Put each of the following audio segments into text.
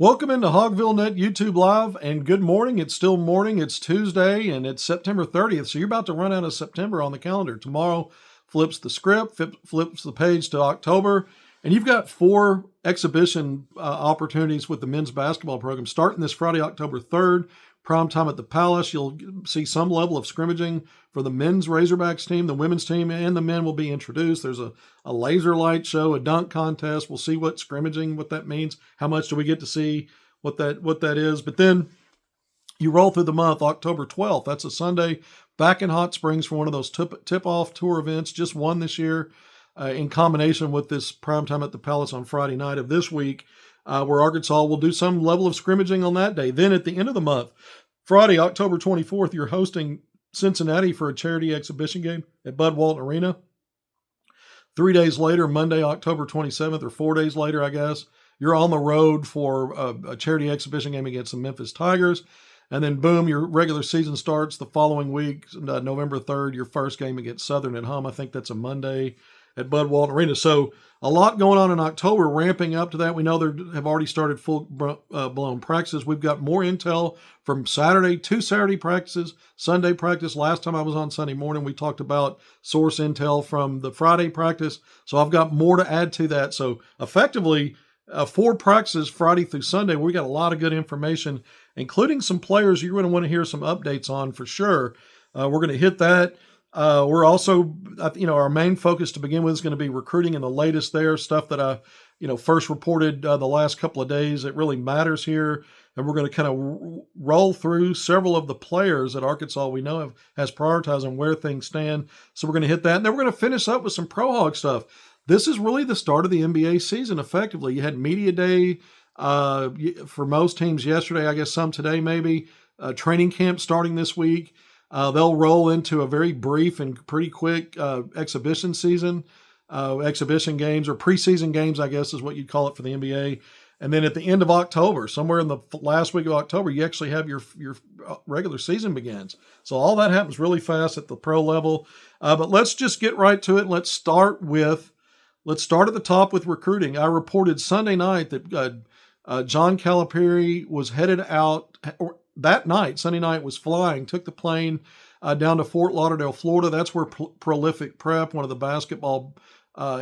Welcome into HogvilleNET YouTube Live, and good morning. It's still morning. It's Tuesday, and it's September 30th, so you're about to run out of September on the calendar. Tomorrow flips the script, flips the page to October, and you've got 4 exhibition opportunities with the men's basketball program starting this Friday, October 3rd. Prime time at the Palace. You'll see some level of scrimmaging for the men's Razorbacks team. The women's team and the men will be introduced. There's a laser light show, a dunk contest. We'll see what scrimmaging, what that means. How much do we get to see what that is? But then you roll through the month, October 12th. That's a Sunday, back in Hot Springs for one of those tip-off tour events. Just one this year in combination with this prime time at the Palace on Friday night of this week. Where Arkansas will do some level of scrimmaging on that day. Then at the end of the month, Friday, October 24th, you're hosting Cincinnati for a charity exhibition game at Bud Walton Arena. 3 days later, Monday, October 27th, or 4 days later, I guess, you're on the road for a charity exhibition game against the Memphis Tigers. And then, boom, your regular season starts the following week, November 3rd, your first game against Southern at home. I think that's a Monday at Bud Walton Arena. So a lot going on in October, ramping up to that. We know there have already started full-blown practices. We've got more intel from Saturday, 2 Saturday practices, Sunday practice. Last time I was on Sunday morning, we talked about source intel from the Friday practice. So I've got more to add to that. So effectively, 4 practices Friday through Sunday. We got a lot of good information, including some players you're going to want to hear some updates on for sure. We're going to hit that. We're also, our main focus to begin with is going to be recruiting and the latest there, stuff that I, first reported the last couple of days that really matters here. And we're going to kind of roll through several of the players that Arkansas we know has prioritized and where things stand. So we're going to hit that. And then we're going to finish up with some Pro Hog stuff. This is really the start of the NBA season, effectively. You had Media Day for most teams yesterday, I guess some today maybe. Training camp starting this week. They'll roll into a very brief and pretty quick exhibition season, exhibition games or preseason games, I guess is what you'd call it for the NBA. And then at the end of October, somewhere in the last week of October, you actually have your regular season begins. So all that happens really fast at the pro level. But let's just get right to it. Let's start at the top with recruiting. I reported Sunday night that John Calipari was headed out, that night, Sunday night, was flying, took the plane down to Fort Lauderdale, Florida. That's where Prolific Prep, one of the basketball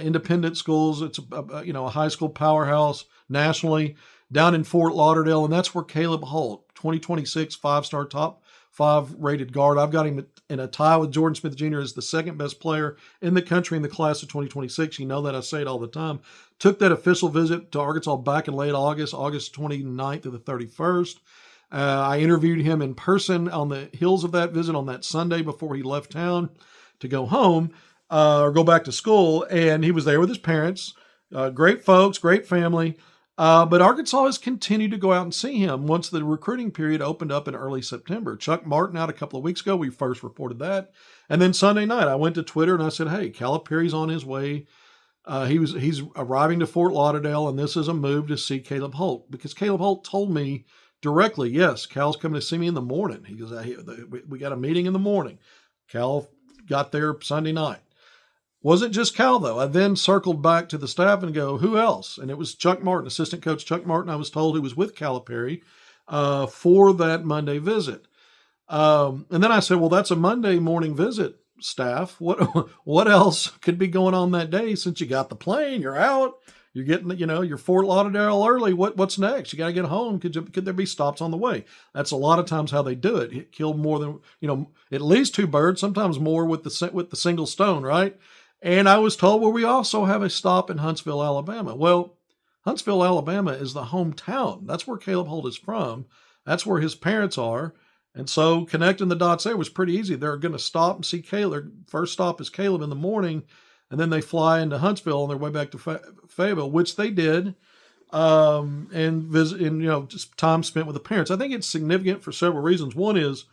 independent schools, it's a high school powerhouse nationally, down in Fort Lauderdale, and that's where Caleb Holt, 2026 5-star top 5 rated guard. I've got him in a tie with Jordan Smith Jr. as the second best player in the country in the class of 2026. You know that, I say it all the time. Took that official visit to Arkansas back in late August 29th to the 31st. I interviewed him in person on the heels of that visit on that Sunday before he left town to go home or go back to school. And he was there with his parents. Great folks, great family. But Arkansas has continued to go out and see him once the recruiting period opened up in early September. Chuck Martin out a couple of weeks ago. We first reported that. And then Sunday night, I went to Twitter and I said, hey, Calipari's on his way. He's arriving to Fort Lauderdale, and this is a move to see Caleb Holt. Because Caleb Holt told me directly, yes, Cal's coming to see me in the morning. He goes, we got a meeting in the morning. Cal got there Sunday night. Wasn't just Cal, though. I then circled back to the staff and go, who else? And it was Chuck Martin, assistant coach Chuck Martin, I was told, who was with Calipari for that Monday visit. And then I said, well, that's a Monday morning visit, staff. What else could be going on that day since you got the plane, you're out, you're getting, you're Fort Lauderdale early. What's next? You got to get home. Could there be stops on the way? That's a lot of times how they do it. Kill more than, at least 2 birds, sometimes more with the single stone, right? And I was told, well, we also have a stop in Huntsville, Alabama. Well, Huntsville, Alabama is the hometown. That's where Caleb Holt is from. That's where his parents are. And so connecting the dots there was pretty easy. They're going to stop and see Caleb. Their first stop is Caleb in the morning, and then they fly into Huntsville on their way back to Fayetteville, which they did, and visit, and just time spent with the parents. I think it's significant for several reasons. One is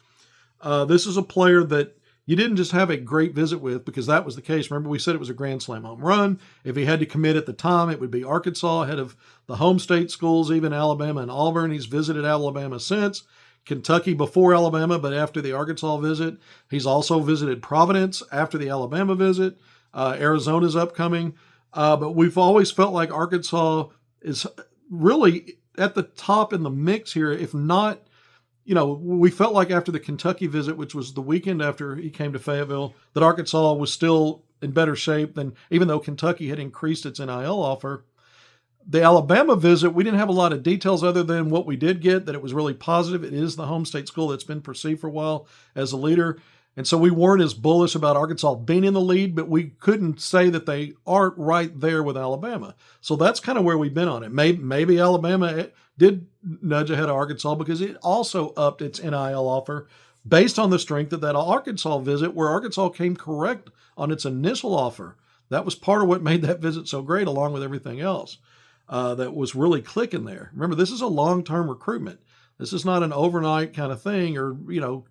this is a player that you didn't just have a great visit with, because that was the case. Remember, we said it was a Grand Slam home run. If he had to commit at the time, it would be Arkansas ahead of the home state schools, even Alabama and Auburn. He's visited Alabama since. Kentucky before Alabama, but after the Arkansas visit. He's also visited Providence after the Alabama visit. Arizona's upcoming. But we've always felt like Arkansas is really at the top in the mix here, if not, we felt like after the Kentucky visit, which was the weekend after he came to Fayetteville, that Arkansas was still in better shape than, even though Kentucky had increased its NIL offer. The Alabama visit, we didn't have a lot of details other than what we did get, that it was really positive. It is the home state school that's been perceived for a while as a leader. And so we weren't as bullish about Arkansas being in the lead, but we couldn't say that they aren't right there with Alabama. So that's kind of where we've been on it. Maybe Alabama did nudge ahead of Arkansas because it also upped its NIL offer based on the strength of that Arkansas visit, where Arkansas came correct on its initial offer. That was part of what made that visit so great, along with everything else that was really clicking there. Remember, this is a long-term recruitment. This is not an overnight kind of thing or,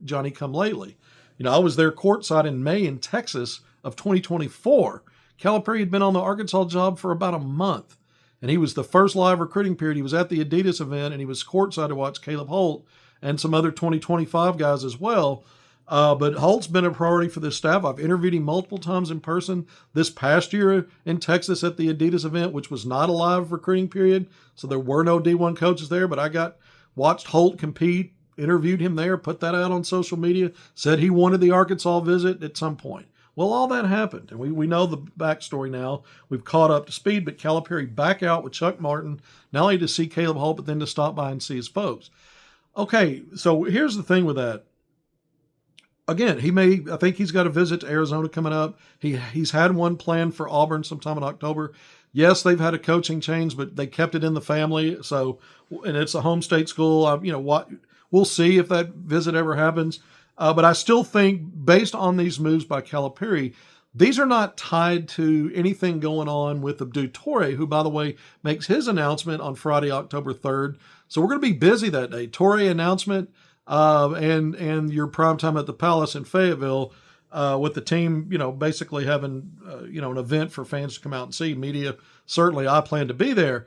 Johnny come lately. I was there courtside in May in Texas of 2024. Calipari had been on the Arkansas job for about a month, and he was the first live recruiting period. He was at the Adidas event, and he was courtside to watch Caleb Holt and some other 2025 guys as well. But Holt's been a priority for this staff. I've interviewed him multiple times in person this past year in Texas at the Adidas event, which was not a live recruiting period, so there were no D1 coaches there, but I watched Holt compete, interviewed him there, put that out on social media, said he wanted the Arkansas visit at some point. Well, all that happened, and we know the backstory now. We've caught up to speed, but Calipari back out with Chuck Martin, not only to see Caleb Holt, but then to stop by and see his folks. Okay, so here's the thing with that. Again, I think he's got a visit to Arizona coming up. He's had one planned for Auburn sometime in October. Yes, they've had a coaching change, but they kept it in the family. So, and it's a home state school. We'll see if that visit ever happens. But I still think, based on these moves by Calipari, these are not tied to anything going on with Abdou Toure, who, by the way, makes his announcement on Friday, October 3rd. So we're going to be busy that day. Toure announcement and your prime time at the Palace in Fayetteville with the team, basically having, an event for fans to come out and see. Media, certainly I plan to be there.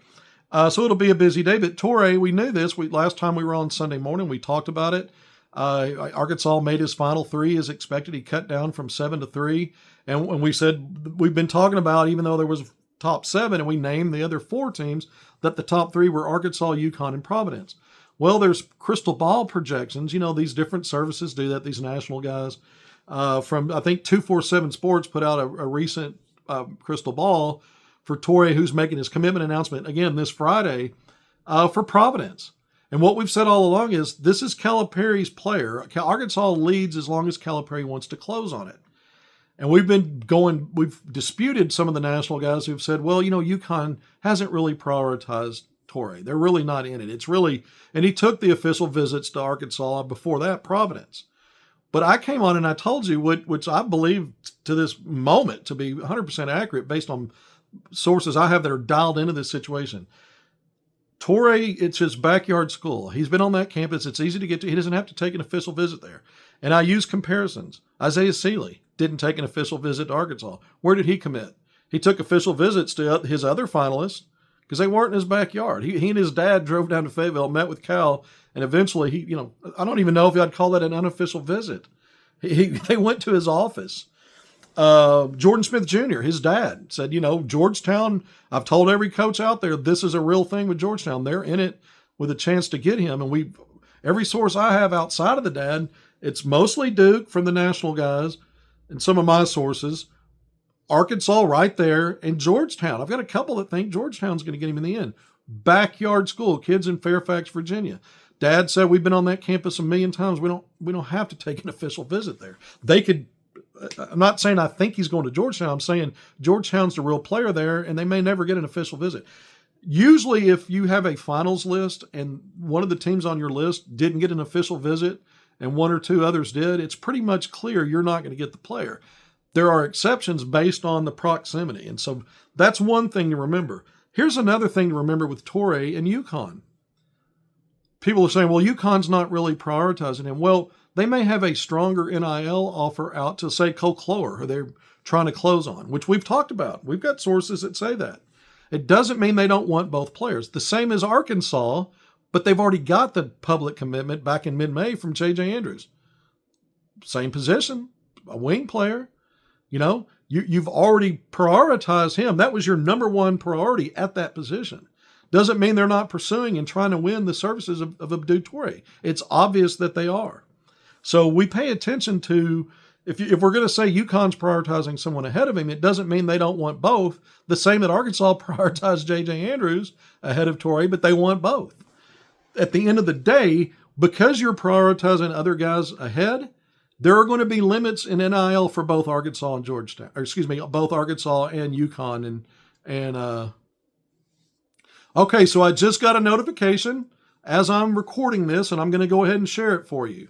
So it'll be a busy day. But Toure, we knew this. Last time we were on Sunday morning, we talked about it. Arkansas made his final 3 as expected. He cut down from 7 to 3. And when we said, we've been talking about, even though there was top 7 and we named the other 4 teams, that the top 3 were Arkansas, UConn, and Providence. Well, there's crystal ball projections. These different services do that, these national guys. From, I think, 247 Sports put out a recent crystal ball for Toure, who's making his commitment announcement again this Friday for Providence. And what we've said all along is this is Calipari's player. Arkansas leads as long as Calipari wants to close on it. And we've disputed some of the national guys who've said, well, UConn hasn't really prioritized Toure. They're really not in it. It's really, and he took the official visits to Arkansas before that, Providence. But I came on and I told you, which I believe to this moment to be 100% accurate based on sources I have that are dialed into this situation. Toure, it's his backyard school. He's been on that campus. It's easy to get to. He doesn't have to take an official visit there. And I use comparisons. Isaiah Seeley didn't take an official visit to Arkansas. Where did he commit? He took official visits to his other finalists because they weren't in his backyard. He and his dad drove down to Fayetteville, met with Cal, and eventually I don't even know if I'd call that an unofficial visit. They went to his office. Jordan Smith Jr., his dad, said, Georgetown, I've told every coach out there, this is a real thing with Georgetown. They're in it with a chance to get him. And every source I have outside of the dad, it's mostly Duke from the national guys and some of my sources, Arkansas right there, and Georgetown. I've got a couple that think Georgetown's going to get him in the end. Backyard school, kids in Fairfax, Virginia. Dad said we've been on that campus a million times. We don't have to take an official visit there. They could. I'm not saying I think he's going to Georgetown. I'm saying Georgetown's the real player there, and they may never get an official visit. Usually, if you have a finals list and one of the teams on your list didn't get an official visit and one or two others did, it's pretty much clear you're not going to get the player. There are exceptions based on the proximity, and so that's one thing to remember. Here's another thing to remember with Toure and UConn. People are saying, well, UConn's not really prioritizing him. Well, they may have a stronger NIL offer out to, say, Cloer, who they're trying to close on, which we've talked about. We've got sources that say that. It doesn't mean they don't want both players. The same as Arkansas, but they've already got the public commitment back in mid-May from J.J. Andrews. Same position, a wing player. You've already prioritized him. That was your number one priority at that position. doesn't mean they're not pursuing and trying to win the services of Abdou Toure. It's obvious that they are. So we pay attention to, if we're going to say UConn's prioritizing someone ahead of him, it doesn't mean they don't want both. The same that Arkansas prioritized J.J. Andrews ahead of Toure, but they want both. At the end of the day, because you're prioritizing other guys ahead, there are going to be limits in NIL for both Arkansas and Georgetown, or excuse me, both Arkansas and UConn. Okay, so I just got a notification as I'm recording this, and I'm going to go ahead and share it for you.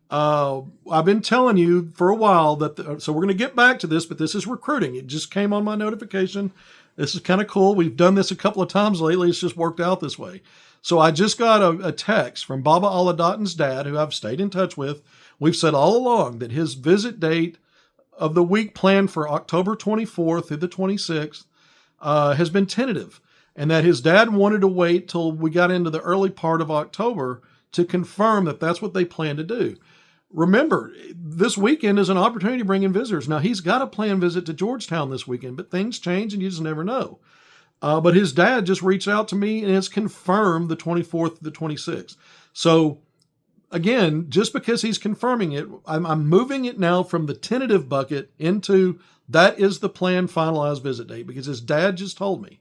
I've been telling you for a while that, so we're going to get back to this, but this is recruiting. It just came on my notification. This is kind of cool. We've done this a couple of times lately. It's just worked out this way. So I just got a text from Baba Aladattin's dad, who I've stayed in touch with. We've said all along that his visit date of the week planned for October 24th through the 26th has been tentative, and that his dad wanted to wait till we got into the early part of October to confirm that that's what they plan to do. Remember, this weekend is an opportunity to bring in visitors. Now, he's got a planned visit to Georgetown this weekend, but things change and you just never know. But his dad just reached out to me and has confirmed the 24th to the 26th. So, again, just because he's confirming it, I'm moving it now from the tentative bucket into that is the planned finalized visit date, because his dad just told me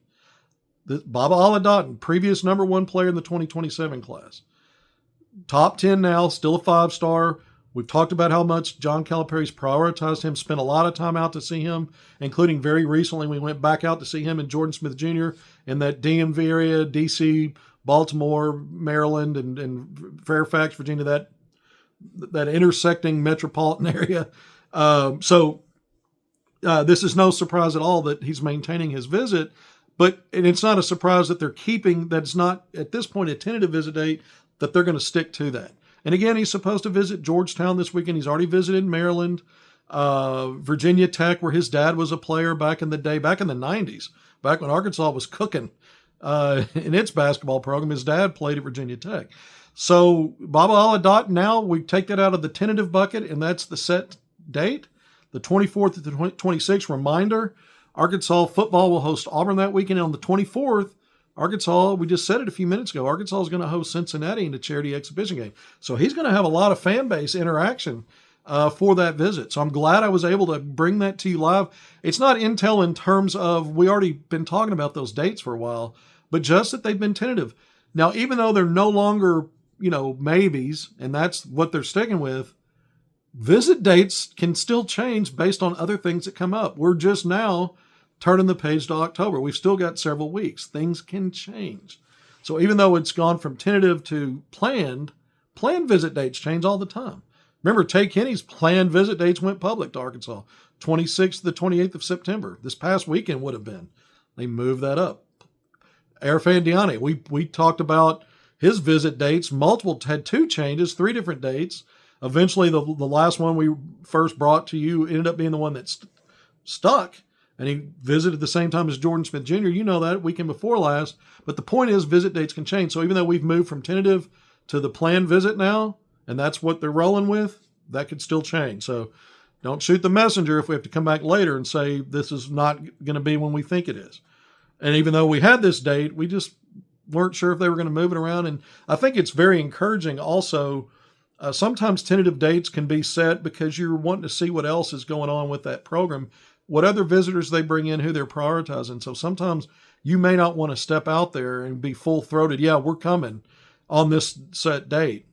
that Baba Aladattin, previous number 1 player in the 2027 class, top 10 now, still a 5-star. We've talked about how much John Calipari's prioritized him, spent a lot of time out to see him, including very recently we went back out to see him and Jordan Smith Jr. in that DMV area, D.C., Baltimore, Maryland, and Fairfax, Virginia, that intersecting metropolitan area. So this is no surprise at all that he's maintaining his visit, and it's not a surprise that they're keeping, that it's not at this point a tentative visit date, that they're going to stick to that. And again, he's supposed to visit Georgetown this weekend. He's already visited Maryland, Virginia Tech, where his dad was a player back in the day, back in the 90s, back when Arkansas was cooking in its basketball program. His dad played at Virginia Tech. So Baba Aladattin, now we take that out of the tentative bucket, and that's the set date, the 24th to the 26th. Reminder, Arkansas football will host Auburn that weekend. On the 24th, Arkansas, we just said it a few minutes ago, Arkansas is going to host Cincinnati in a charity exhibition game. So he's going to have a lot of fan base interaction for that visit. So I'm glad I was able to bring that to you live. It's not intel in terms of, we already been talking about those dates for a while, but just that they've been tentative. Now, even though they're no longer, maybes, and that's what they're sticking with, visit dates can still change based on other things that come up. We're just now turning the page to October. We've still got several weeks. Things can change. So even though it's gone from tentative to planned visit dates change all the time. Remember, Tay Kenny's planned visit dates went public to Arkansas, 26th to the 28th of September. This past weekend would have been. They moved that up. Arfan Diani, we talked about his visit dates. Had 2 changes, 3 different dates. Eventually, the last one we first brought to you ended up being the one that stuck. And he visited the same time as Jordan Smith Jr. You know that, weekend before last. But the point is, visit dates can change. So even though we've moved from tentative to the planned visit now, and that's what they're rolling with, that could still change. So don't shoot the messenger if we have to come back later and say this is not going to be when we think it is. And even though we had this date, we just weren't sure if they were going to move it around. And I think it's very encouraging also. Sometimes tentative dates can be set because you're wanting to see what else is going on with that program, what other visitors they bring in, who they're prioritizing. So sometimes you may not want to step out there and be full-throated. Yeah, we're coming on this set date.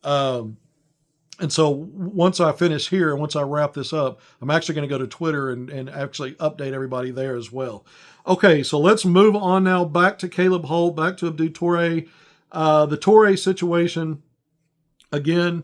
And so once I finish here and once I wrap this up, I'm actually going to go to Twitter and actually update everybody there as well. Okay, so let's move on now back to Caleb Holt, back to Abdou Toure. The Toure situation, again,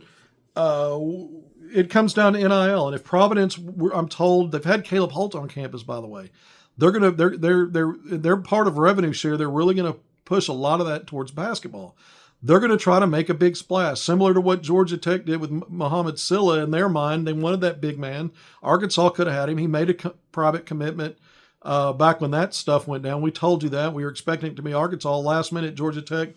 it comes down to NIL, and if Providence, I'm told they've had Caleb Holt on campus. By the way, they're part of revenue share. They're really going to push a lot of that towards basketball. They're going to try to make a big splash, similar to what Georgia Tech did with Muhammad Silla. In their mind, they wanted that big man. Arkansas could have had him. He made a private commitment back when that stuff went down. We told you that. We were expecting it to be Arkansas. Last minute, Georgia Tech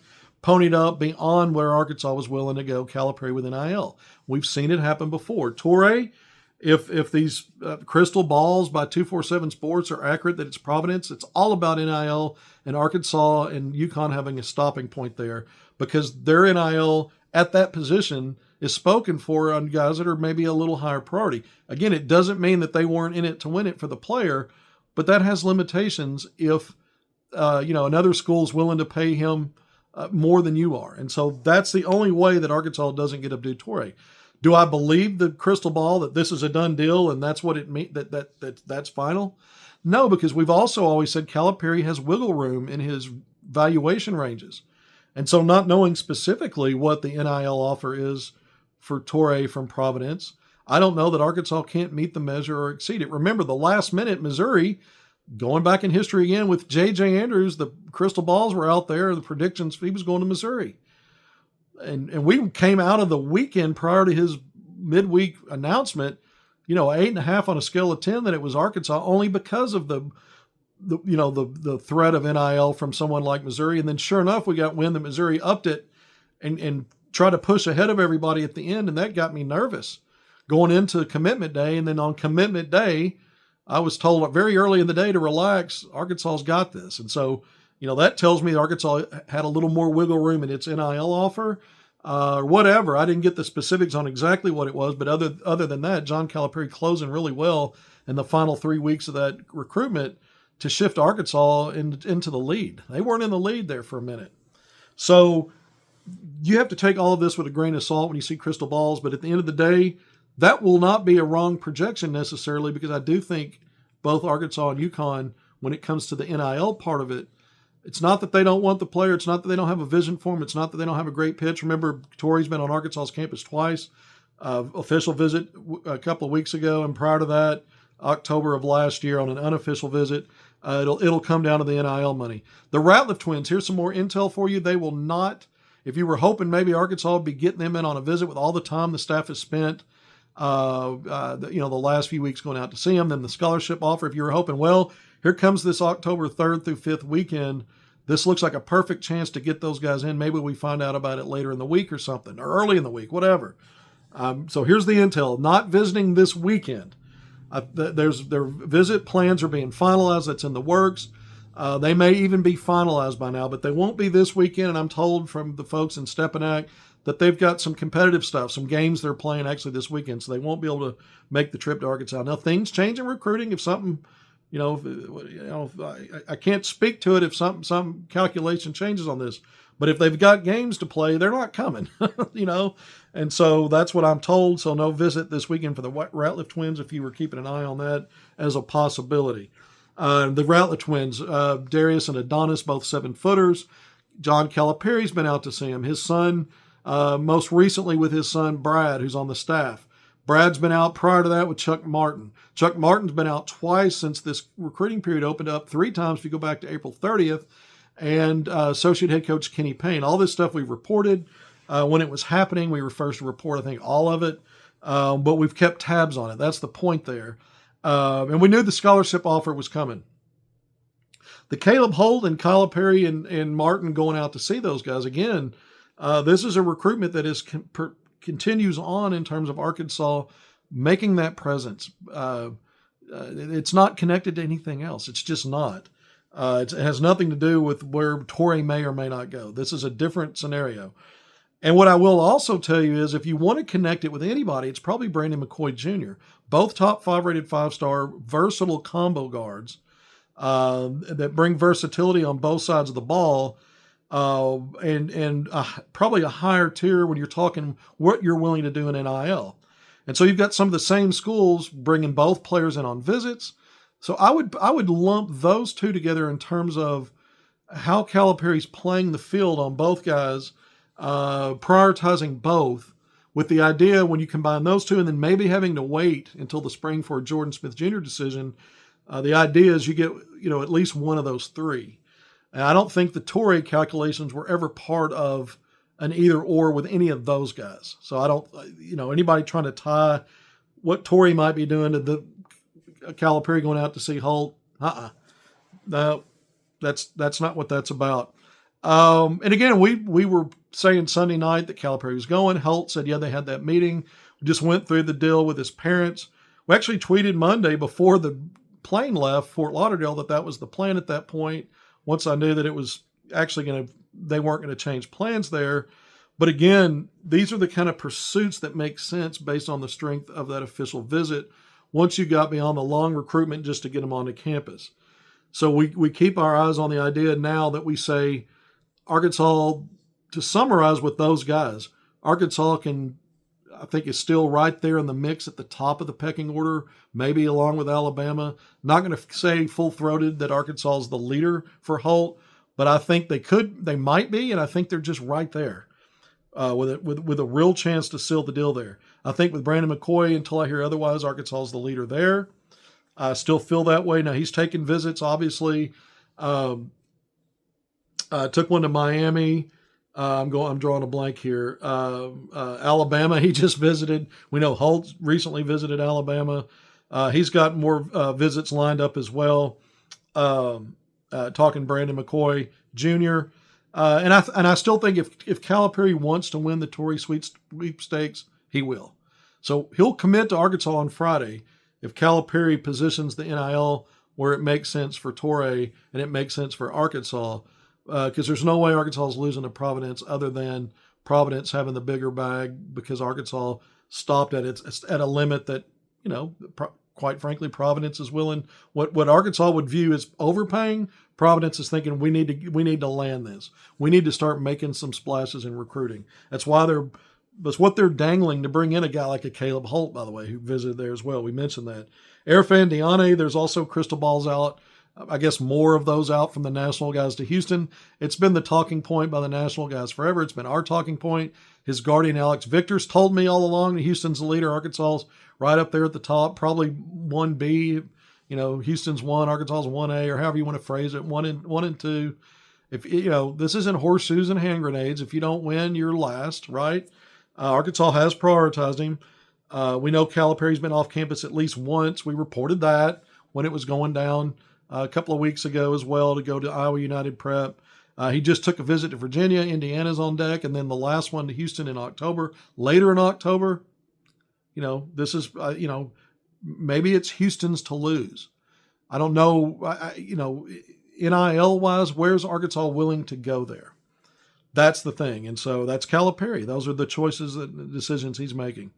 ponied up beyond where Arkansas was willing to go, Calipari with NIL. We've seen it happen before. Toure If these crystal balls by 247 Sports are accurate that it's Providence, it's all about NIL and Arkansas and UConn having a stopping point there, because their NIL at that position is spoken for on guys that are maybe a little higher priority. Again, it doesn't mean that they weren't in it to win it for the player, but that has limitations if another school's willing to pay him more than you are. And so that's the only way that Arkansas doesn't get Abdou Toure. Do I believe the crystal ball that this is a done deal and that's what it means, that's final? No, because we've also always said Calipari has wiggle room in his valuation ranges. And so not knowing specifically what the NIL offer is for Toure from Providence, I don't know that Arkansas can't meet the measure or exceed it. Remember, the last minute Missouri, going back in history again with J.J. Andrews, the crystal balls were out there, the predictions, he was going to Missouri. And we came out of the weekend prior to his midweek announcement, 8.5 on a scale of 10 that it was Arkansas, only because of the threat of NIL from someone like Missouri. And then sure enough, we got wind that Missouri upped it and tried to push ahead of everybody at the end. And that got me nervous going into commitment day. And then on commitment day, I was told very early in the day to relax. Arkansas's got this. And so, that tells me Arkansas had a little more wiggle room in its NIL offer or whatever. I didn't get the specifics on exactly what it was, but other than that, John Calipari closing really well in the final 3 weeks of that recruitment to shift Arkansas into the lead. They weren't in the lead there for a minute. So you have to take all of this with a grain of salt when you see crystal balls, but at the end of the day, that will not be a wrong projection necessarily, because I do think both Arkansas and UConn, when it comes to the NIL part of it, it's not that they don't want the player. It's not that they don't have a vision for him. It's not that they don't have a great pitch. Remember, Toure's been on Arkansas's campus twice. Official visit a couple of weeks ago, and prior to that, October of last year on an unofficial visit. It'll come down to the NIL money. The Ratliff twins, here's some more intel for you. They will not, if you were hoping maybe Arkansas would be getting them in on a visit with all the time the staff has spent, the last few weeks going out to see them, then the scholarship offer, if you were hoping, well, here comes this October 3rd through 5th weekend. This looks like a perfect chance to get those guys in. Maybe we find out about it later in the week or something, or early in the week, whatever. So here's the intel. Not visiting this weekend. Their visit plans are being finalized. That's in the works. They may even be finalized by now, but they won't be this weekend. And I'm told from the folks in Stepanak that they've got some competitive stuff, some games they're playing actually this weekend, so they won't be able to make the trip to Arkansas. Now, things change in recruiting. If something, I can't speak to it if some calculation changes on this. But if they've got games to play, they're not coming, And so that's what I'm told. So no visit this weekend for the Ratliff twins, if you were keeping an eye on that as a possibility. The Ratliff twins, Darius and Adonis, both 7-footers. John Calipari's been out to see him. His son, most recently with his son, Brad, who's on the staff. Brad's been out prior to that with Chuck Martin. Chuck Martin's been out twice since this recruiting period opened up, 3 times if you go back to April 30th. And associate head coach Kenny Payne. All this stuff we've reported when it was happening. We were first to report, I think, all of it. But we've kept tabs on it. That's the point there. And we knew the scholarship offer was coming. The Caleb Holt and Calipari and Martin going out to see those guys, again, this is a recruitment that continues on in terms of Arkansas making that presence. It's not connected to anything else. It's just not. It has nothing to do with where Toure may or may not go. This is a different scenario. And what I will also tell you is if you want to connect it with anybody, it's probably Brandon McCoy Jr. Both top 5-rated 5-star versatile combo guards that bring versatility on both sides of the ball and probably a higher tier when you're talking what you're willing to do in NIL. And so you've got some of the same schools bringing both players in on visits. So I would lump those two together in terms of how Calipari's playing the field on both guys, prioritizing both, with the idea when you combine those two and then maybe having to wait until the spring for a Jordan Smith Jr. decision, the idea is you get at least one of those 3. And I don't think the Toure calculations were ever part of an either or with any of those guys. So I don't, anybody trying to tie what Toure might be doing to the Calipari going out to see Holt. No, that's not what that's about. And again, we were saying Sunday night that Calipari was going. Holt said, yeah, they had that meeting. We just went through the deal with his parents. We actually tweeted Monday before the plane left Fort Lauderdale that was the plan at that point. Once I knew that it was actually they weren't going to change plans there. But again, these are the kind of pursuits that make sense based on the strength of that official visit once you got beyond the long recruitment just to get them onto campus. So we keep our eyes on the idea now that we say Arkansas, to summarize with those guys, Arkansas I think is still right there in the mix at the top of the pecking order, maybe along with Alabama. Not going to say full-throated that Arkansas is the leader for Holt, but I think they might be, and I think they're just right there. With a real chance to seal the deal there. I think with Brandon McCoy, until I hear otherwise, Arkansas is the leader there. I still feel that way. Now, he's taken visits, obviously. Took one to Miami. I'm drawing a blank here. Alabama, he just visited. We know Holt recently visited Alabama. He's got more visits lined up as well. Talking Brandon McCoy Jr., and I still think if Calipari wants to win the Toure sweepstakes, he will. So he'll commit to Arkansas on Friday if Calipari positions the NIL where it makes sense for Toure and it makes sense for Arkansas, because there's no way Arkansas is losing to Providence other than Providence having the bigger bag, because Arkansas stopped at a limit that, quite frankly, Providence is willing. What Arkansas would view as overpaying, Providence is thinking we need to land this. We need to start making some splashes in recruiting. That's what they're dangling to bring in a guy like a Caleb Holt, by the way, who visited there as well. We mentioned that. Erfan Diane, there's also crystal balls out. I guess more of those out from the national guys to Houston. It's been the talking point by the national guys forever. It's been our talking point. His guardian, Alex Victor's, told me all along that Houston's the leader. Arkansas's right up there at the top, probably 1B. Houston's 1, Arkansas's 1A, or however you want to phrase it, 1 and 2. If this isn't horseshoes and hand grenades. If you don't win, you're last, right? Arkansas has prioritized him. We know Calipari's been off campus at least once. We reported that when it was going down a couple of weeks ago as well to go to Iowa United Prep. He just took a visit to Virginia. Indiana's on deck, and then the last one to Houston in October. Later in October, this is maybe it's Houston's to lose. I don't know. NIL-wise, where's Arkansas willing to go there? That's the thing. And so that's Calipari. Those are the choices, the decisions he's making.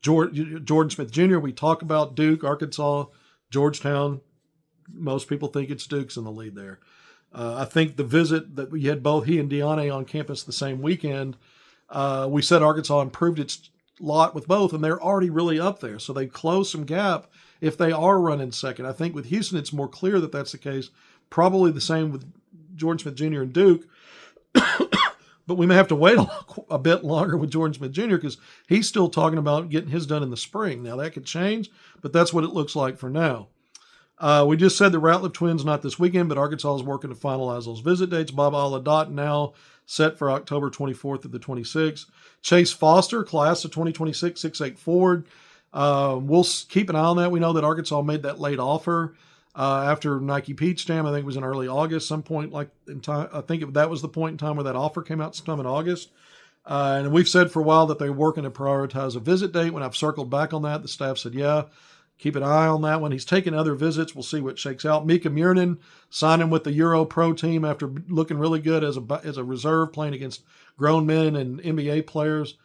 Jordan Smith Jr., we talk about Duke, Arkansas, Georgetown. Most people think it's Duke's in the lead there. I think the visit that we had both he and Diane on campus the same weekend, we said Arkansas improved its lot with both, and they're already really up there. So they close some gap if they are running second. I think with Houston, it's more clear that that's the case. Probably the same with Jordan Smith Jr. and Duke. But we may have to wait a bit longer with Jordan Smith Jr. because he's still talking about getting his done in the spring. Now, that could change, but that's what it looks like for now. We just said the Ratliff twins not this weekend, but Arkansas is working to finalize those visit dates. Baba Aladat now set for October 24th through the 26th. Chase Foster, class of 2026, 6'8" forward. We'll keep an eye on that. We know that Arkansas made that late offer after Nike Peach Jam. I think it was in early August, some point like in time. I think that was the point in time where that offer came out, sometime in August. And we've said for a while that they're working to prioritize a visit date. When I've circled back on that, the staff said, yeah, keep an eye on that one. He's taking other visits. We'll see what shakes out. Mika Murnin signing with the Euro Pro team after looking really good as a reserve, playing against grown men and NBA players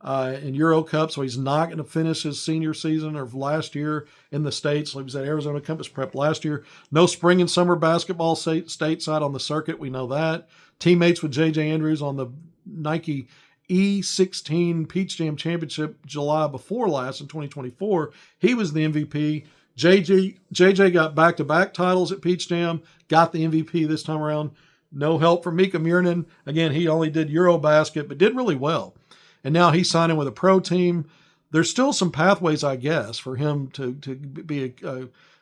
in Euro Cup. So he's not going to finish his senior season or last year in the States. Like he was at Arizona Compass Prep last year. No spring and summer basketball stateside on the circuit. We know that. Teammates with J.J. Andrews on the Nike E16 Peach Jam Championship July before last in 2024. He was the MVP. JJ got back-to-back titles at Peach Jam, got the MVP this time around. No help from Mika Murnin. Again, he only did Eurobasket, but did really well. And now he's signing with a pro team. There's still some pathways, I guess, for him to be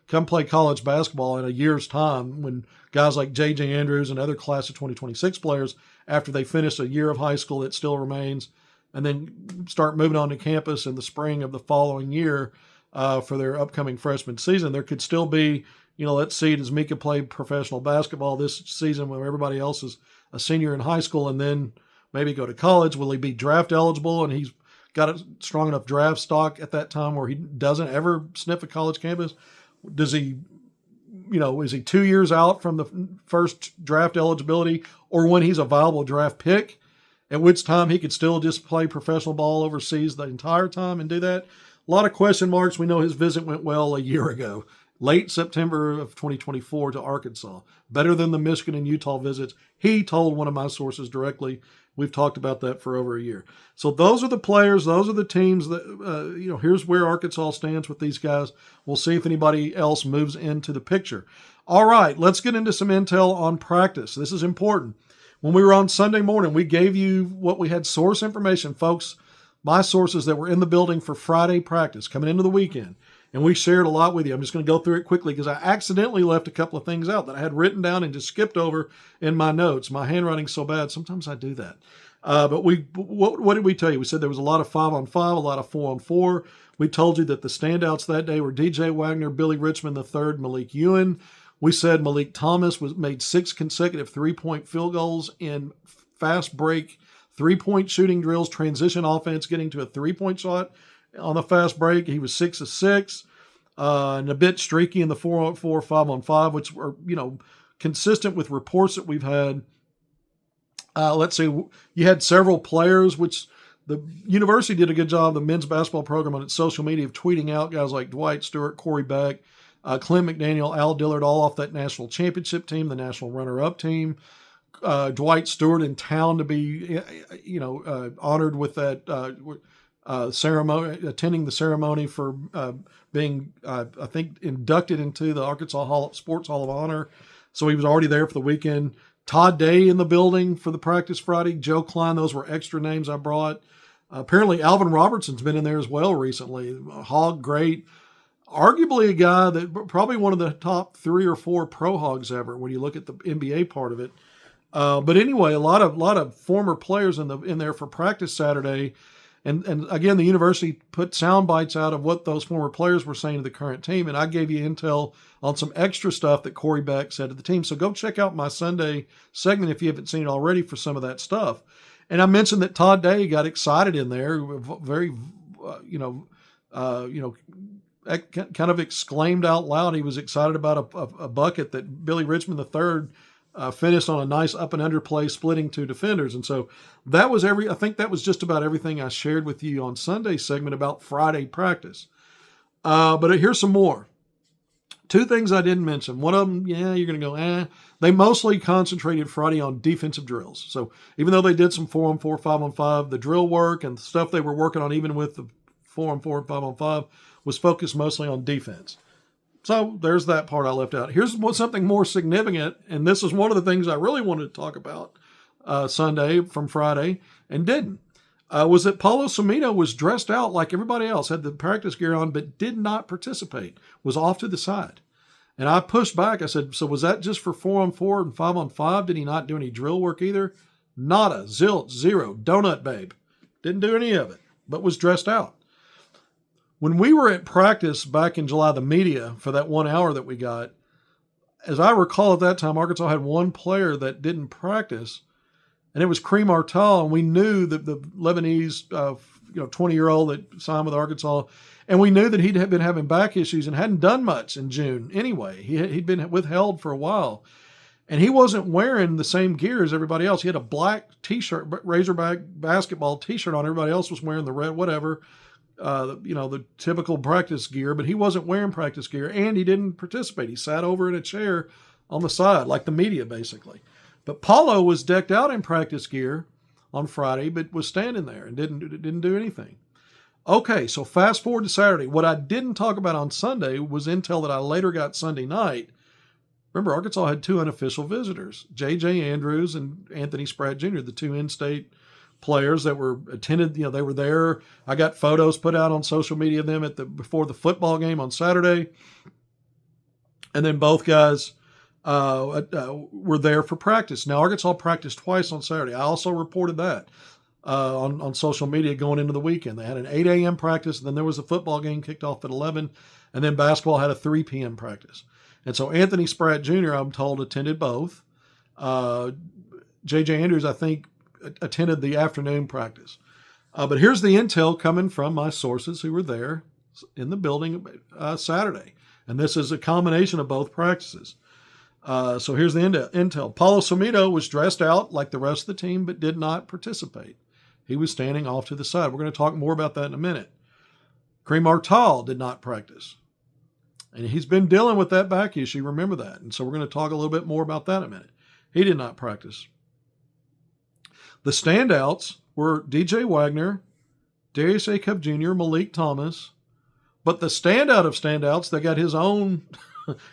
come play college basketball in a year's time when guys like J.J. Andrews and other class of 2026 players, after they finish a year of high school, it still remains, and then start moving on to campus in the spring of the following year for their upcoming freshman season. There could still be, let's see, does Mika play professional basketball this season when everybody else is a senior in high school and then maybe go to college? Will he be draft eligible? And he's got a strong enough draft stock at that time where he doesn't ever sniff a college campus? Does he, is he 2 years out from the first draft eligibility, or when he's a viable draft pick, at which time he could still just play professional ball overseas the entire time and do that? A lot of question marks. We know his visit went well a year ago, late September of 2024 to Arkansas. Better than the Michigan and Utah visits. He told one of my sources directly. We've talked about that for over a year. So those are the players. Those are the teams that, here's where Arkansas stands with these guys. We'll see if anybody else moves into the picture. All right, let's get into some intel on practice. This is important. When we were on Sunday morning, we gave you what we had source information, folks, my sources that were in the building for Friday practice coming into the weekend. And we shared a lot with you. I'm just going to go through it quickly because I accidentally left a couple of things out that I had written down and just skipped over in my notes. My handwriting's so bad, sometimes I do that. But what did we tell you? We said there was a lot of 5-on-5, a lot of 4-on-4. We told you that the standouts that day were DJ Wagner, Billy Richmond III, Malik Ewan. We said Malik Thomas made 6 consecutive three-point field goals in fast break three-point shooting drills, transition offense, getting to a three-point shot on the fast break. He was 6 of 6, and a bit streaky in the 4-on-4, 5-on-5, which were, consistent with reports that we've had. Let's see, you had several players, which the university did a good job, the men's basketball program on its social media, of tweeting out guys like Dwight Stewart, Corey Beck, Clint McDaniel, Al Dillard, all off that national championship team, the national runner-up team. Dwight Stewart in town to be, honored with that ceremony, attending the ceremony for being, I think, inducted into the Arkansas Sports Hall of Honor. So he was already there for the weekend. Todd Day in the building for the practice Friday. Joe Klein, those were extra names I brought. Apparently Alvin Robertson's been in there as well recently. Hog, great. Arguably a guy that probably one of the top 3 or 4 pro Hogs ever when you look at the NBA part of it. But anyway, a lot of former players in there for practice Saturday. And again, the university put sound bites out of what those former players were saying to the current team. And I gave you intel on some extra stuff that Corey Beck said to the team. So go check out my Sunday segment if you haven't seen it already for some of that stuff. And I mentioned that Todd Day got excited in there, very, kind of exclaimed out loud. He was excited about a bucket that Billy Richmond III finished on a nice up and under play, splitting 2 defenders. And so that was I think that was just about everything I shared with you on Sunday's segment about Friday practice. But here's some more. 2 things I didn't mention. One of them, you're going to go, They mostly concentrated Friday on defensive drills. So even though they did some 4-on-4, 5-on-5, the drill work and the stuff they were working on, even with the 4-on-4 and 5-on-5, was focused mostly on defense. So there's that part I left out. Here's something more significant, and this is one of the things I really wanted to talk about Sunday from Friday and didn't, was that Paulo Sumito was dressed out like everybody else, had the practice gear on, but did not participate, was off to the side. And I pushed back. I said, so was that just for 4-on-4 and 5-on-5? Did he not do any drill work either? Nada, zilch, zero, donut babe. Didn't do any of it, but was dressed out. When we were at practice back in July, the media, for that 1 hour that we got, as I recall at that time, Arkansas had one player that didn't practice, and it was Kareem Artal, and we knew that the Lebanese, 20-year-old that signed with Arkansas, and we knew that he'd been having back issues and hadn't done much in June anyway. He'd been withheld for a while, and he wasn't wearing the same gear as everybody else. He had a black T-shirt, Razorback basketball T-shirt on. Everybody else was wearing the red whatever. The typical practice gear, but he wasn't wearing practice gear, and he didn't participate. He sat over in a chair on the side, like the media, basically. But Paulo was decked out in practice gear on Friday, but was standing there and didn't do anything. Okay, so fast forward to Saturday. What I didn't talk about on Sunday was intel that I later got Sunday night. Remember, Arkansas had 2 unofficial visitors, J.J. Andrews and Anthony Spratt Jr., the 2 in-state players that were attended, they were there. I got photos put out on social media of them before the football game on Saturday. And then both guys were there for practice. Now, Arkansas practiced twice on Saturday. I also reported that on social media going into the weekend. They had an 8 a.m. practice, and then there was a football game kicked off at 11, and then basketball had a 3 p.m. practice. And so Anthony Spratt Jr., I'm told, attended both. J.J. Andrews, I think, attended the afternoon practice. But here's the intel coming from my sources who were there in the building Saturday. And this is a combination of both practices. So here's the intel. Paulo Sumito was dressed out like the rest of the team, but did not participate. He was standing off to the side. We're going to talk more about that in a minute. Kareem Artal did not practice. And he's been dealing with that back issue. Remember that. And so we're going to talk a little bit more about that in a minute. He did not practice. The standouts were DJ Wagner, Darius Acuff Jr., Malik Thomas. But the standout of standouts that got his own,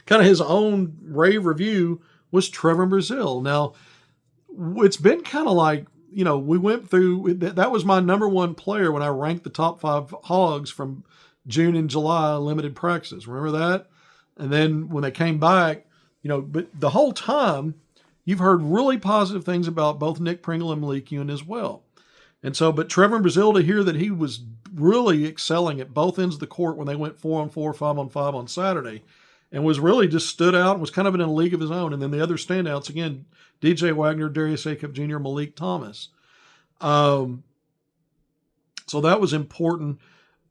kind of his own rave review was Trevor Brazile. Now, it's been kind of like, we went through, that was my number one player when I ranked the top 5 Hogs from June and July limited practices. Remember that? And then when they came back, but the whole time, you've heard really positive things about both Nick Pringle and Malik Ewan as well. And so, but Trevor Brazile, to hear that he was really excelling at both ends of the court when they went 4-on-4, 5-on-5 on Saturday, and was really just stood out and was kind of in a league of his own. And then the other standouts, again, DJ Wagner, Darius Acuff Jr., Malik Thomas. So that was important.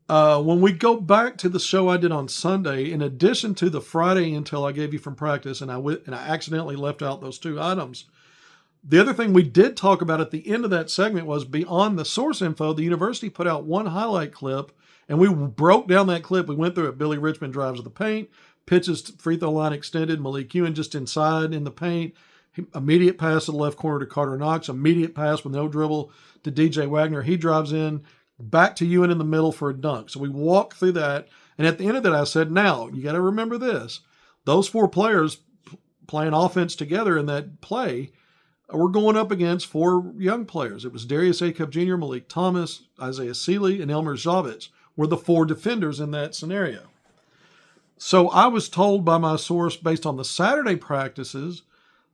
When we go back to the show I did on Sunday, in addition to the Friday intel I gave you from practice, and I accidentally left out those 2 items, the other thing we did talk about at the end of that segment was beyond the source info, the university put out one highlight clip, and we broke down that clip. We went through it. Billy Richmond drives to the paint, pitches to free throw line extended, Malik Ewan just inside in the paint, immediate pass to the left corner to Carter Knox, immediate pass with no dribble to DJ Wagner. He drives in, back to Ewan in the middle for a dunk. So we walked through that, and at the end of that I said, now, you got to remember this. Those 4 players playing offense together in that play, we're going up against 4 young players. It was Darius Acuff Jr., Malik Thomas, Isaiah Seeley, and Elmer Zavitz were the 4 defenders in that scenario. So I was told by my source, based on the Saturday practices,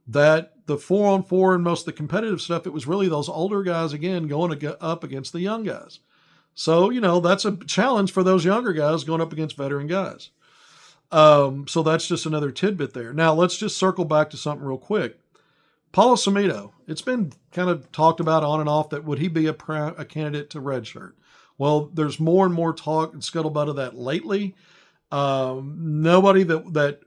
that the 4-on-4 and most of the competitive stuff, it was really those older guys, again, going up against the young guys. So, that's a challenge for those younger guys going up against veteran guys. So that's just another tidbit there. Now, let's just circle back to something real quick. Paulo Sumito, it's been kind of talked about on and off that would he be a candidate to redshirt? Well, there's more and more talk and scuttlebutt of that lately. Nobody that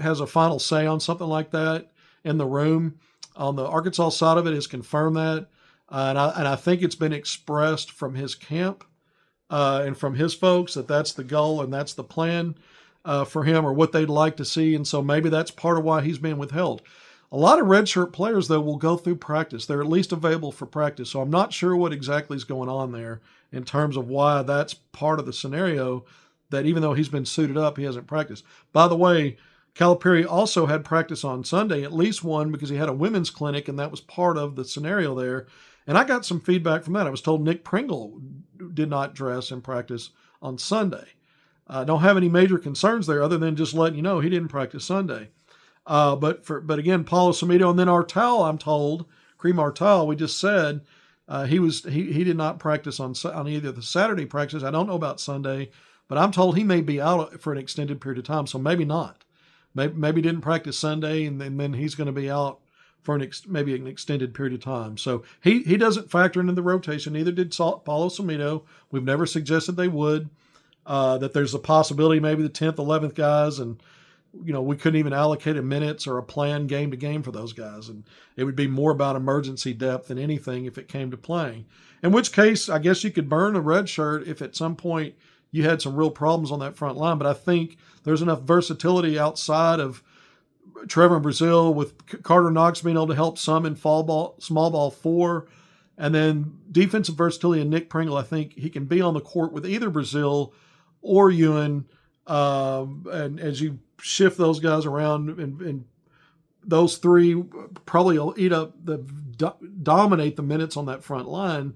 has a final say on something like that in the room on the Arkansas side of it has confirmed that. And I think it's been expressed from his camp and from his folks that that's the goal and that's the plan for him or what they'd like to see. And so maybe that's part of why he's being withheld. A lot of redshirt players, though, will go through practice. They're at least available for practice. So I'm not sure what exactly is going on there in terms of why that's part of the scenario that even though he's been suited up, he hasn't practiced. By the way, Calipari also had practice on Sunday, at least one, because he had a women's clinic, and that was part of the scenario there. And I got some feedback from that. I was told Nick Pringle did not dress in practice on Sunday. I don't have any major concerns there other than just letting you know he didn't practice Sunday. But again, Paulo Sumito, and then Artal, I'm told, Kareem Artal, we just said he did not practice on either the Saturday practice. I don't know about Sunday, but I'm told he may be out for an extended period of time, so maybe not. Maybe didn't practice Sunday, and then he's going to be out for maybe an extended period of time. So he doesn't factor into the rotation. Neither did Paulo Sumito. We've never suggested they would. That there's a possibility maybe the 10th, 11th guys, and we couldn't even allocate a minutes or a plan game to game for those guys. And it would be more about emergency depth than anything if it came to playing. In which case, I guess you could burn a red shirt if at some point you had some real problems on that front line. But I think there's enough versatility outside of Trevor Brazile with Carter Knox being able to help some in small ball 4. And then defensive versatility in Nick Pringle. I think he can be on the court with either Brazile or Ewan. And as you shift those guys around, and those 3 probably will dominate the minutes on that front line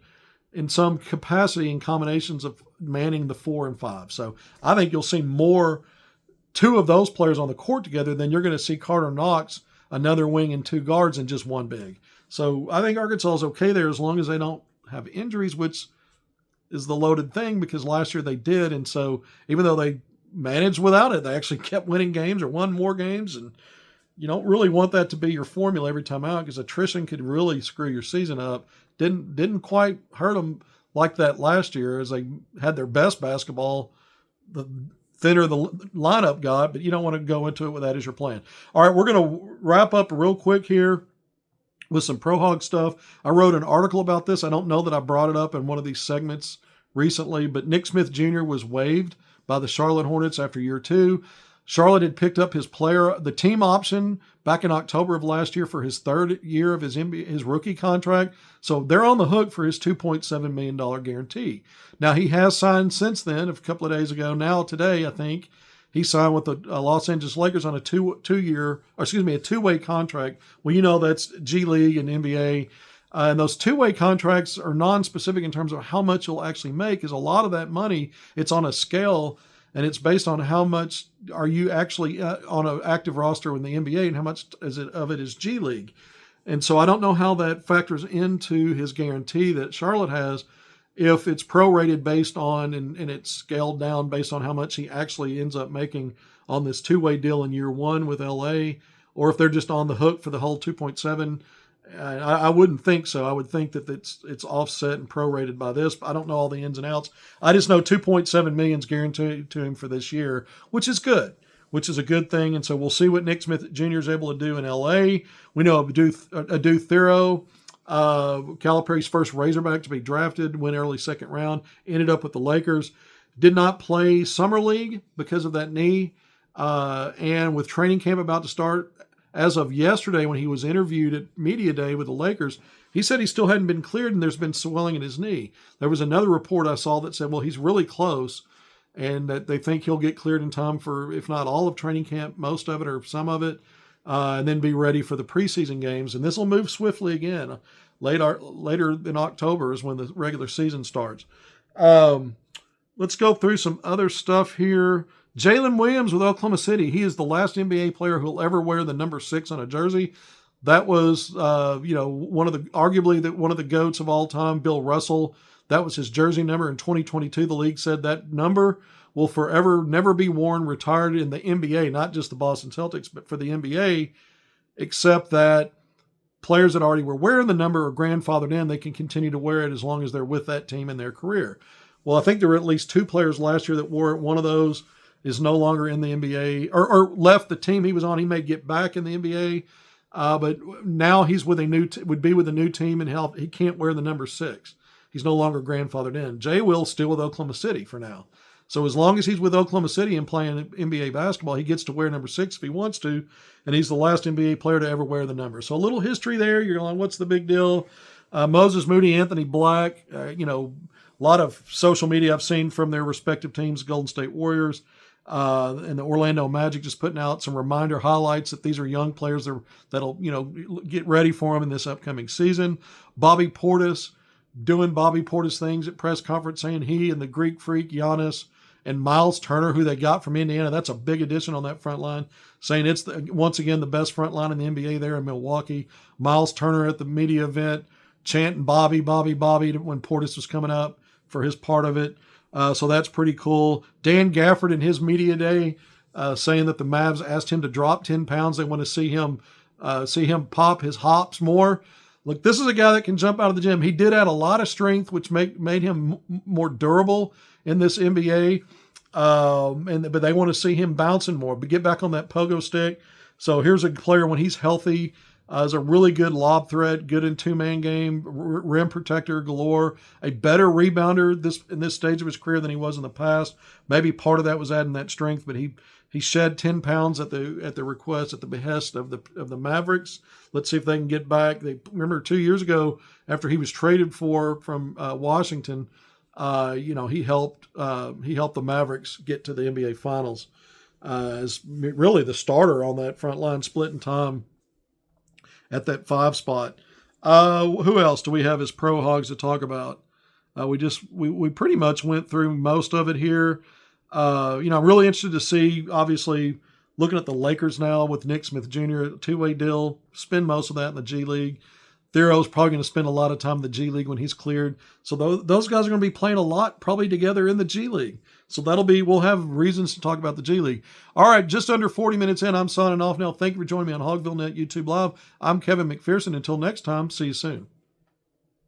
in some capacity in combinations of manning the 4 and 5. So I think you'll see 2 of those players on the court together than you're going to see Carter Knox, another wing and 2 guards, and just 1 big. So I think Arkansas is okay there as long as they don't have injuries, which is the loaded thing because last year they did. And so even though they managed without it, they actually kept winning games or won more games. And you don't really want that to be your formula every time out because attrition could really screw your season up. Didn't quite hurt them like that last year as they had their best basketball, the thinner the lineup got, but you don't want to go into it with that as your plan. All right, we're going to wrap up real quick here with some Pro Hog stuff. I wrote an article about this. I don't know that I brought it up in one of these segments recently, but Nick Smith Jr. was waived by the Charlotte Hornets after year 2. Charlotte had picked up the team option back in October of last year for his third year of his rookie contract. So they're on the hook for his $2.7 million guarantee. Now, he has signed since then, a couple of days ago. Now, today, I think, he signed with the Los Angeles Lakers on a two-way contract. Well, that's G League and NBA. And those two-way contracts are non-specific in terms of how much you'll actually make, because a lot of that money, it's on a scale, and it's based on how much are you actually on an active roster in the NBA and how much of it is G League. And so I don't know how that factors into his guarantee that Charlotte has, if it's prorated based on and it's scaled down based on how much he actually ends up making on this two-way deal in year 1 with LA, or if they're just on the hook for the whole 2.7. I wouldn't think so. I would think that it's offset and prorated by this. But I don't know all the ins and outs. I just know 2.7 million is guaranteed to him for this year, which is good, which is a good thing. And so we'll see what Nick Smith Jr. is able to do in LA. We know Adu Thero, Calipari's first Razorback to be drafted, went early second round, ended up with the Lakers. Did not play Summer League because of that knee. And with training camp about to start, as of yesterday, when he was interviewed at Media Day with the Lakers, he said he still hadn't been cleared and there's been swelling in his knee. There was another report I saw that said, well, he's really close and that they think he'll get cleared in time for, if not all of training camp, most of it or some of it, and then be ready for the preseason games. And this will move swiftly again. Later in October is when the regular season starts. Let's go through some other stuff here. Jalen Williams with Oklahoma City. He is the last NBA player who will ever wear the number 6 on a jersey. That was, arguably one of the GOATs of all time, Bill Russell. That was his jersey number in 2022. The league said that number will forever never be worn, retired in the NBA, not just the Boston Celtics, but for the NBA, except that players that already were wearing the number are grandfathered in. They can continue to wear it as long as they're with that team in their career. Well, I think there were at least 2 players last year that wore it. One of those is no longer in the NBA or left the team he was on. He may get back in the NBA, but now he's with would be with a new team, and he can't wear the number 6. He's no longer grandfathered in. Jay Will's still with Oklahoma City for now. So as long as he's with Oklahoma City and playing NBA basketball, he gets to wear number 6 if he wants to, and he's the last NBA player to ever wear the number. So a little history there. You're like, what's the big deal? Moses Moody, Anthony Black, a lot of social media I've seen from their respective teams, Golden State Warriors, and the Orlando Magic, just putting out some reminder highlights that these are young players that'll get ready for them in this upcoming season. Bobby Portis doing Bobby Portis things at press conference, saying he and the Greek Freak Giannis and Miles Turner, who they got from Indiana, that's a big addition on that front line, saying it's once again the best front line in the NBA there in Milwaukee. Miles Turner at the media event chanting Bobby, Bobby, Bobby when Portis was coming up for his part of it. So that's pretty cool. Dan Gafford in his media day saying that the Mavs asked him to drop 10 pounds. They want to see him pop his hops more. Look, this is a guy that can jump out of the gym. He did add a lot of strength, which made him more durable in this NBA. But they want to see him bouncing more, but get back on that pogo stick. So here's a player when he's healthy. Is a really good lob threat, good in two-man game, rim protector galore, a better rebounder in this stage of his career than he was in the past. Maybe part of that was adding that strength, but he shed 10 pounds at the request, at the behest of the Mavericks. Let's see if they can get back. They remember 2 years ago after he was traded from Washington. He helped the Mavericks get to the NBA Finals as really the starter on that front line, splitting time at that 5 spot. Who else do we have as Pro Hogs to talk about? We pretty much went through most of it here. I'm really interested to see, obviously, looking at the Lakers now with Nick Smith Jr., a two-way deal, spend most of that in the G League. Thero's probably going to spend a lot of time in the G League when he's cleared. So those guys are going to be playing a lot probably together in the G League. So we'll have reasons to talk about the G League. All right, just under 40 minutes in, I'm signing off now. Thank you for joining me on HogvilleNET YouTube Live. I'm Kevin McPherson. Until next time, see you soon.